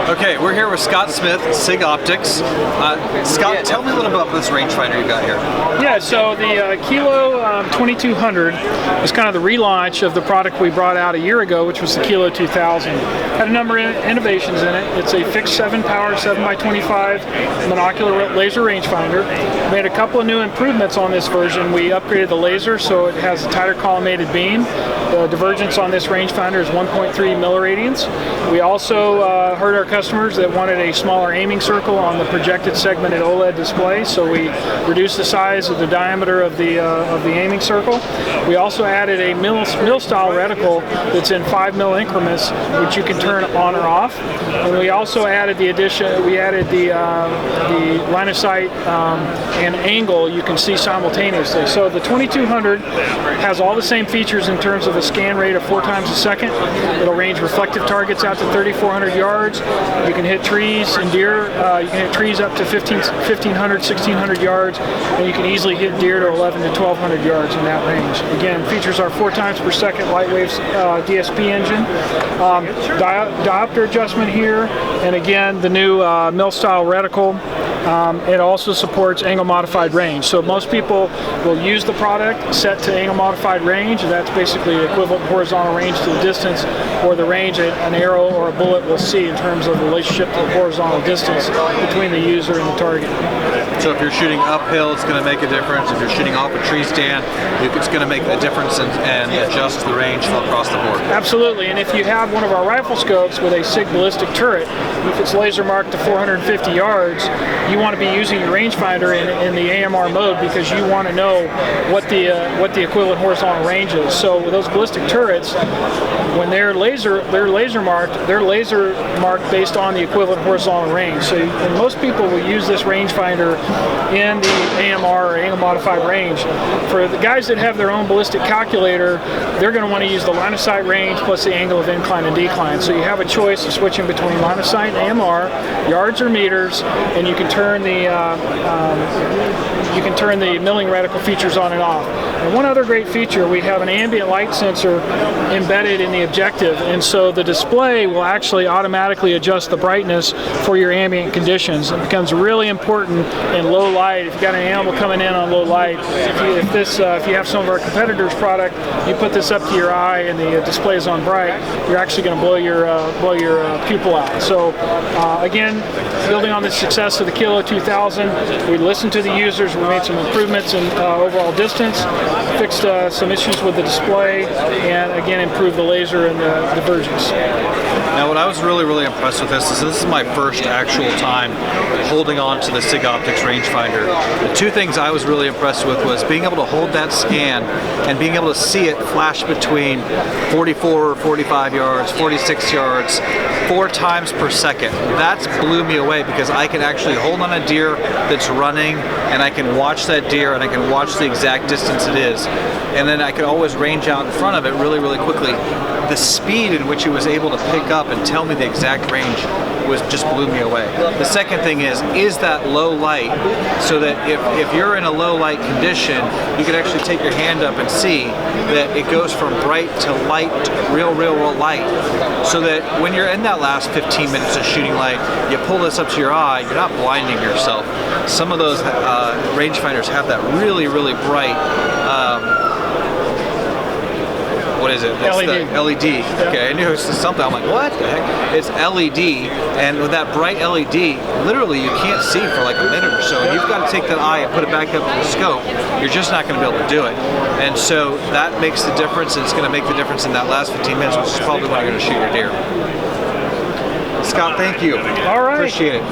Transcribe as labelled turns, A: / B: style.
A: Okay, we're here with Scott Smith, Sig Optics. Scott, tell me a little bit about this rangefinder you got here.
B: Yeah, so the KILO2200 is kind of the relaunch of the product we brought out a year ago, which was the KILO2000. Had a number of innovations in it. It's a fixed 7-power 7x25 monocular laser rangefinder. Made a couple of new improvements on this version. We upgraded the laser so it has a tighter collimated beam. The divergence on this rangefinder is 1.3 milliradians. We also heard our customers that wanted a smaller aiming circle on the projected segmented OLED display, so we reduced the size of the diameter of the aiming circle. We also added a mill-style reticle that's in 5 mil increments, which you can turn on or off. And we also added the line of sight and angle you can see simultaneously. So the 2200 has all the same features in terms of a scan rate of 4 times a second. It'll range reflective targets out to 3,400 yards. You can hit trees and deer. You can hit trees up to 1,500, 1,600 yards, and you can easily hit deer to 1,100 to 1,200 yards in that range. Again, features our 4 times per second light waves DSP engine. Diopter adjustment here, and again, the new mill-style reticle. It also supports angle modified range. So most people will use the product set to angle modified range, and that's basically the equivalent horizontal range to the distance or the range an arrow or a bullet will see in terms of the relationship to the horizontal distance between the user and the target.
A: So if you're shooting uphill, it's going to make a difference. If you're shooting off a tree stand, it's going to make a difference and adjust the range across the board.
B: Absolutely, and if you have one of our rifle scopes with a Sig ballistic turret, if it's laser marked to 450 yards, you want to be using your rangefinder in the AMR mode because you want to know what the equivalent horizontal range is. So with those ballistic turrets, when they're laser marked based on the equivalent horizontal range. So and most people will use this rangefinder in the AMR or angle modified range. For the guys that have their own ballistic calculator, they're going to want to use the line of sight range plus the angle of incline and decline. So you have a choice of switching between line of sight and AMR, yards or meters, and you can turn the milling reticle features on and off. And one other great feature, we have an ambient light sensor embedded in the objective, and so the display will actually automatically adjust the brightness for your ambient conditions. It becomes really important in low light. If you've got an animal coming in on low light, if you have some of our competitors' product, you put this up to your eye and the display is on bright, you're actually going to blow your pupil out. So again, building on the success of the KILO2000, we listened to the users, we made some improvements in overall distance, fixed some issues with the display, and again improved the laser and the divergence.
A: Now what I was really impressed with this is my first actual time holding on to the Sig Optics rangefinder. The two things I was really impressed with was being able to hold that scan and being able to see it flash between 44 or 45 yards, 46 yards, 4 times per second. That blew me away because I can actually hold on a deer that's running and I can watch that deer and I can watch the exact distance it is. And then I can always range out in front of it really quickly. The speed in which it was able to pick up and tell me the exact range just blew me away. The second thing is that low light, so that if you're in a low light condition, you can actually take your hand up and see that it goes from bright to light, real light, so that when you're in that last 15 minutes of shooting light, you pull this up to your eye, you're not blinding yourself. Some of those rangefinders have that really bright what is it? It's
B: LED.
A: The LED. Okay, I knew it was something. I'm like, what the heck? It's LED, and with that bright LED, literally you can't see for like a minute or so. And you've got to take that eye and put it back up to the scope. You're just not going to be able to do it. And so that makes the difference, and it's going to make the difference in that last 15 minutes, which is probably when you're going to shoot your deer. Scott, thank you.
B: All right.
A: Appreciate it.